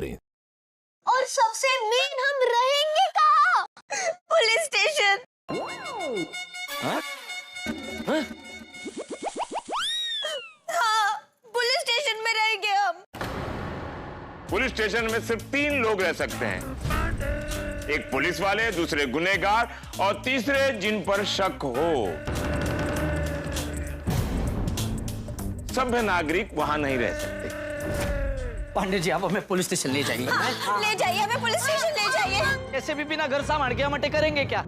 और सबसे मेन, हम रहेंगे कहाँ? Police station. हाँ? हाँ, पुलिस स्टेशन में रहेंगे हम। पुलिस स्टेशन में सिर्फ 3 लोग रह सकते हैं, एक पुलिस वाले, दूसरे गुनहगार और तीसरे जिन पर शक हो। सभ्य नागरिक वहां नहीं रह सकते। पांडे जी, आप हमें पुलिस स्टेशन ले जाइए। ले जाइए, हमें पुलिस स्टेशन ले जाइए। ऐसे भी बिना घर सामान के हम अटैक करेंगे क्या?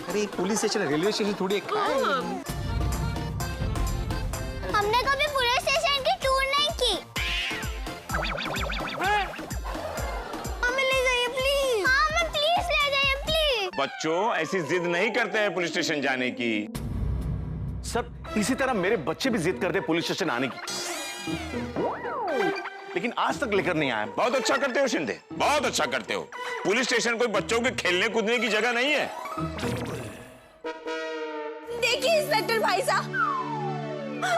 अरे पुलिस स्टेशन रेलवे स्टेशन थोड़ी एक हमने कभी पुलिस स्टेशन की टूर नहीं की। हमें ले जाइए प्लीज। हाँ, हमें प्लीज ले जाइए प्लीज। बच्चों ऐसी जिद नहीं करते हैं पुलिस स्टेशन जाने की। सर, इसी तरह मेरे बच्चे भी जिद करते पुलिस स्टेशन आने की, लेकिन आज तक लेकर नहीं आए। बहुत अच्छा करते हो शिंदे, बहुत अच्छा करते हो। पुलिस स्टेशन कोई बच्चों के खेलने कूदने की जगह नहीं है। देखिए इंस्पेक्टर भाई साहब,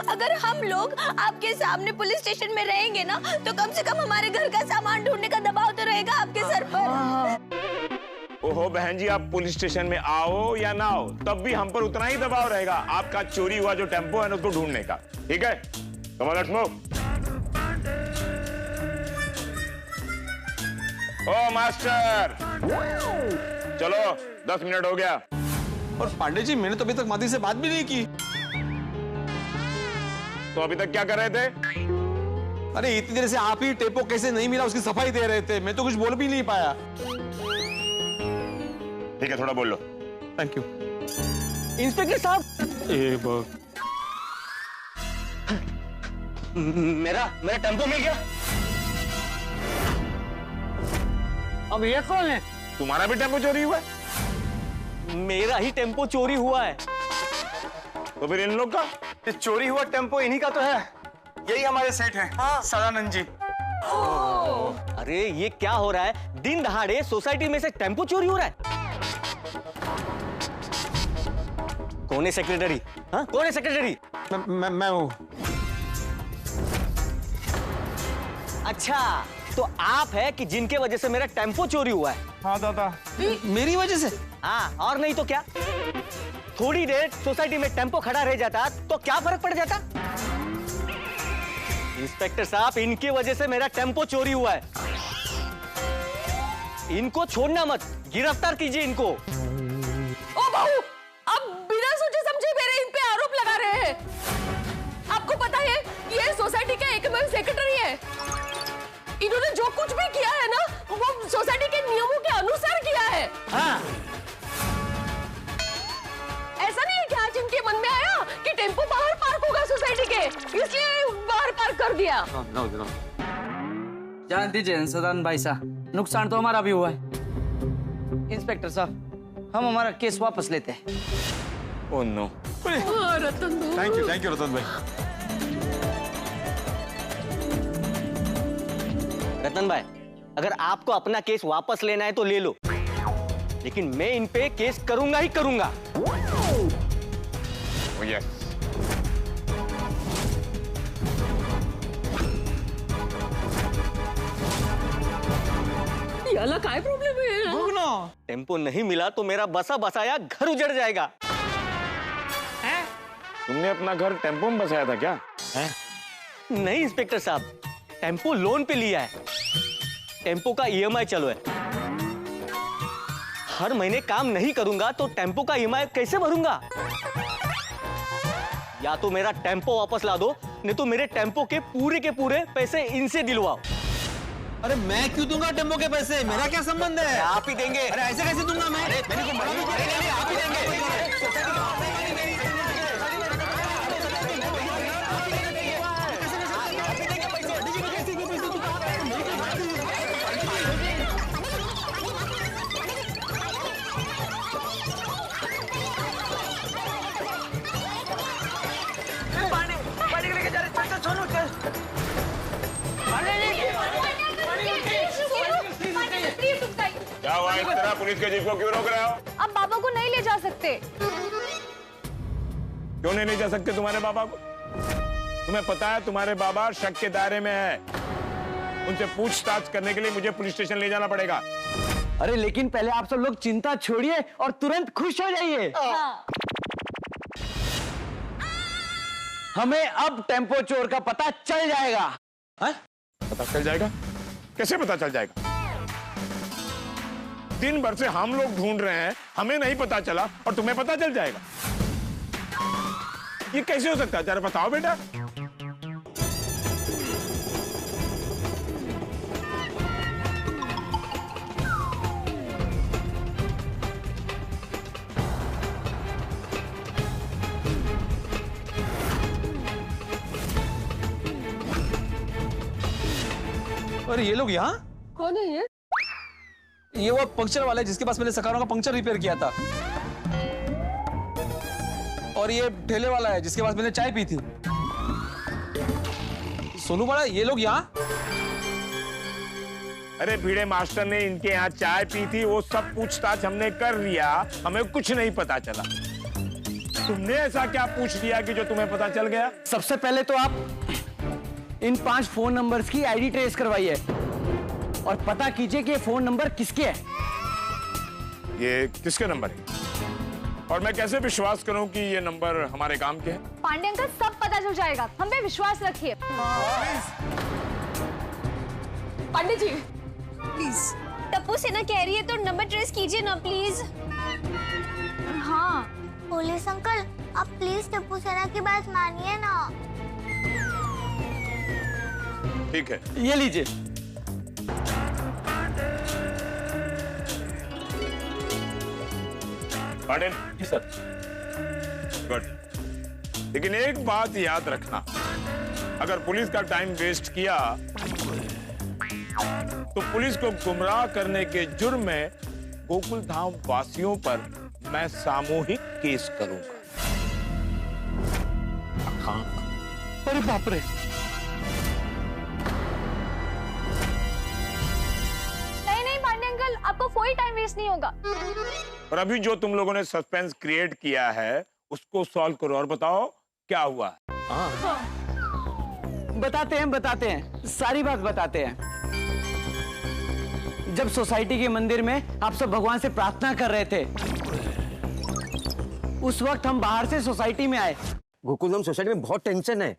अगर हम लोग आपके सामने पुलिस स्टेशन में रहेंगे ना, तो कम से कम हमारे घर का सामान ढूंढने का दबाव तो रहेगा आपके सर पर। ओहो बहन जी, आप पुलिस स्टेशन में आओ या ना आओ, तब भी हम पर उतना ही दबाव रहेगा आपका चोरी हुआ जो टेम्पो है ना उसको ढूंढने का। ठीक है, come on, let's move. Oh master, चलो 10 मिनट हो गया। और पांडे जी, मैंने तो अभी तक मादी से बात भी नहीं की। तो अभी तक क्या कर रहे थे? अरे इतनी देर से आप ही टेपो कैसे नहीं मिला उसकी सफाई दे रहे थे, मैं तो कुछ बोल भी नहीं पाया। ठीक है, थोड़ा बोल लो। Thank you. इंस्पेक्टर साहब, मेरा टेम्पो मिल गया। अब ये कौन है? तुम्हारा भी टेम्पो चोरी हुआ है? मेरा ही टेम्पो चोरी हुआ है। तो फिर इन लोग का? चोरी हुआ टेम्पो इन्हीं का तो है। यही हमारे सेठ हैं। हाँ। सदानंद जी। अरे ये क्या हो रहा है? दिन दहाड़े सोसाइटी में से टेम्पो चोरी हो रहा है। कौन है सेक्रेटरी? हाँ, कौन है सेक्रेटरी? मैं हूँ। अच्छा, तो आप है कि जिनके वजह से मेरा टेम्पो चोरी हुआ है? हाँ दादा, मेरी वजह से? हाँ, और नहीं तो क्या। थोड़ी देर सोसाइटी में टेम्पो खड़ा रह जाता तो क्या फर्क पड़ जाता? इंस्पेक्टर साहब, इनकी वजह से मेरा टेम्पो चोरी हुआ है। इनको छोड़ना मत, गिरफ्तार कीजिए इनको। ओ बहू, अब बिना सोचे समझे मेरे इन पे आरोप लगा रहे हैं। आपको पता है ये सोसाइटी का एकमात्र सेक्रेटरी है। इन्होंने जो कुछ भी किया है ना, वो सोसाइटी के नियमों के अनुसार किया है। हाँ, ऐसा नहीं है कि आज इनके मन में आया कि टेम्पो बाहर पार्क होगा सोसाइटी के, इसलिए बाहर पार्क कर दिया। जान दीजिए सदानंद भाई साहब, नुकसान तो हमारा भी हुआ है। इंस्पेक्टर साहब, हम हमारा केस वापस लेते हैं। Oh no. Thank you Ratan भाई। रतन भाई, अगर आपको अपना केस वापस लेना है तो ले लो, लेकिन मैं इन पे केस करूंगा ही करूंगा। यस। याला काय प्रॉब्लेम है? टेम्पो नहीं मिला तो मेरा बसा बसाया घर उजड़ जाएगा। तुमने अपना घर टेम्पो में बसाया था क्या? नहीं इंस्पेक्टर साहब, टेम्पो लोन पे लिया है। टेम्पो का ईएमआई चालू है। हर महीने काम नहीं करूंगा तो टेम्पो का ईएमआई कैसे भरूंगा? या तो मेरा टेम्पो वापस ला दो, नहीं तो मेरे टेम्पो के पूरे पैसे इनसे दिलवाओ। अरे मैं क्यों दूंगा टेम्पो के पैसे? मेरा क्या संबंध है? आप ही देंगे। अरे ऐसे कैसे दूंगा मैं? आप ही देंगे। क्या हुआ इस तरह पुलिस के जीप को क्यों रोक रहे हो? अब बाबा को नहीं ले जा सकते। क्यों नहीं ले जा सकते तुम्हारे बाबा को? तुम्हें पता है तुम्हारे बाबा शक के दायरे में है। उनसे पूछताछ करने के लिए मुझे पुलिस स्टेशन ले जाना पड़ेगा। अरे लेकिन पहले आप सब लोग चिंता छोड़िए और तुरंत खुश हो जाइए। हमें अब टेम्पो चोर का पता चल जाएगा। हाँ? पता चल जाएगा? कैसे पता चल जाएगा? दिन भर से हम लोग ढूंढ रहे हैं, हमें नहीं पता चला और तुम्हें पता चल जाएगा? ये कैसे हो सकता है? जरा बताओ बेटा। अरे ये लोग यहाँ? कौन है ये वो पंक्चर वाला है जिसके पास मैंने सकारों का पंक्चर रिपेयर किया था। और ये ठेले वाला है जिसके पास मैंने चाय पी थी। सोनू बड़ा, ये लोग यहाँ? अरे भिड़े मास्टर ने इनके यहाँ चाय पी थी, वो सब पूछताछ हमने कर लिया, हमें कुछ नहीं पता चला। तुमने ऐसा क्या पूछ लिया कि जो तुम्हें पता चल गया? सबसे पहले तो आप इन 5 फोन नंबर्स की आईडी ट्रेस करवाइए और पता कीजिए कि ये फोन नंबर किसके हैं। ये किसके नंबर है? और मैं कैसे विश्वास करूं कि ये नंबर हमारे काम के हैं? पांडे अंकल सब पता चल जाएगा, हम पे विश्वास रखिए। पांडे जी प्लीज। टप्पू सेना कह रही है तो नंबर ट्रेस कीजिए ना प्लीज। हाँ पुलिस अंकल, आप प्लीज टप्पू सेना की बात मानिए ना। ठीक है। ये लीजिए। पाटिल जी सर। गुड। लेकिन एक बात याद रखना, अगर पुलिस का टाइम वेस्ट किया तो पुलिस को गुमराह करने के जुर्म में गोकुल धाम वासियों पर मैं सामूहिक केस करूंगा। हाँ। अरे बाप रे। नहीं पांडे अंकल, आपको कोई टाइम वेस्ट नहीं होगा। और अभी जो तुम लोगों ने सस्पेंस क्रिएट किया है उसको सॉल्व करो और बताओ क्या हुआ। बताते हैं सारी बात बताते हैं। जब सोसाइटी के मंदिर में आप सब भगवान से प्रार्थना कर रहे थे, उस वक्त हम बाहर से सोसाइटी में आए। गोकुलधाम सोसाइटी में बहुत टेंशन है।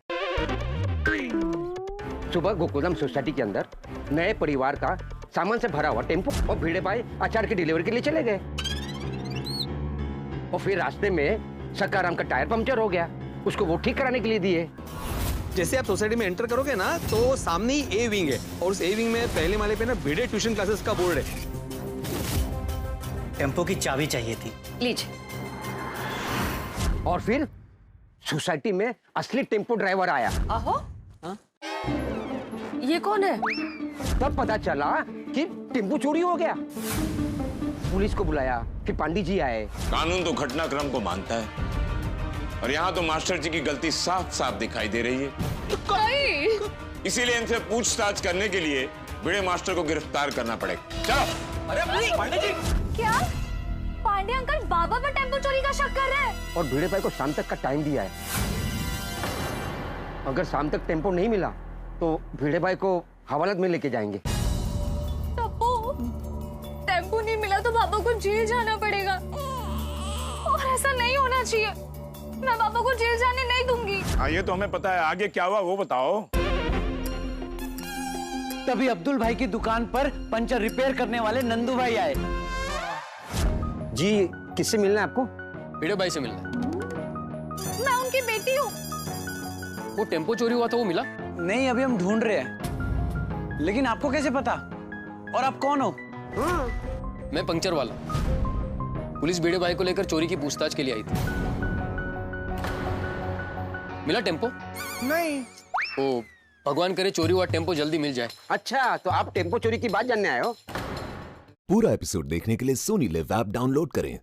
सुबह गोकुलधाम सोसाइटी के अंदर नए परिवार का सामान से भरा हुआ टेम्पो और भिड़े भाई अचार की डिलीवरी के लिए चले गए और फिर रास्ते में सकाराम का टायर पंक्चर हो गया, उसको वो ठीक कराने के लिए दिए। जैसे आप सोसाइटी में एंटर करोगे ना तो सामने ही ए विंग है और उस ए विंग में पहले माले पे ना भिड़े ट्यूशन क्लासेस का बोर्ड है। टेम्पो की चाबी चाहिए थी। लीजिए। और फिर सोसाइटी में असली टेम्पो ड्राइवर आया। आहो? ये कौन है? तब पता चला कि टेम्पो चोरी हो गया। पुलिस को बुलाया, फिर पांडे जी आए। कानून तो घटनाक्रम को मानता है और यहाँ तो मास्टर जी की गलती साफ साफ दिखाई दे रही है। इसीलिए इनसे पूछताछ करने के लिए भिड़े मास्टर को गिरफ्तार करना पड़ेगा। चलो। अरे पांडे जी। क्या पांडे अंकल बाबा पर टेम्पो चोरी का शक कर रहे हैं? और भिड़े भाई को शाम तक का टाइम दिया है। अगर शाम तक टेम्पो नहीं मिला तो भिड़े भाई को हवालात में लेके जाएंगे। टप्पू, टेम्पो नहीं मिला तो पापा को जेल जाना पड़ेगा और ऐसा नहीं होना चाहिए। मैं पापा को जेल जाने नहीं दूंगी। हाँ ये तो हमें पता है, आगे क्या हुआ वो बताओ। तभी अब्दुल भाई की दुकान पर पंचर रिपेयर करने वाले नंदू भाई आए। जी किससे मिलना है आपको? भिड़े भाई से मिलना है। मैं उनकी बेटी हूँ। वो टेम्पो चोरी हुआ था, वो मिला? नहीं, अभी हम ढूंढ रहे हैं। लेकिन आपको कैसे पता? और आप कौन हो? मैं पंक्चर वाला। पुलिस भिड़े भाई को लेकर चोरी की पूछताछ के लिए आई थी। मिला टेम्पो? नहीं। ओ भगवान करे चोरी हुआ टेम्पो जल्दी मिल जाए। अच्छा, तो आप टेम्पो चोरी की बात जानने आए हो? पूरा एपिसोड देखने के लिए सोनी लिव ऐप डाउनलोड करें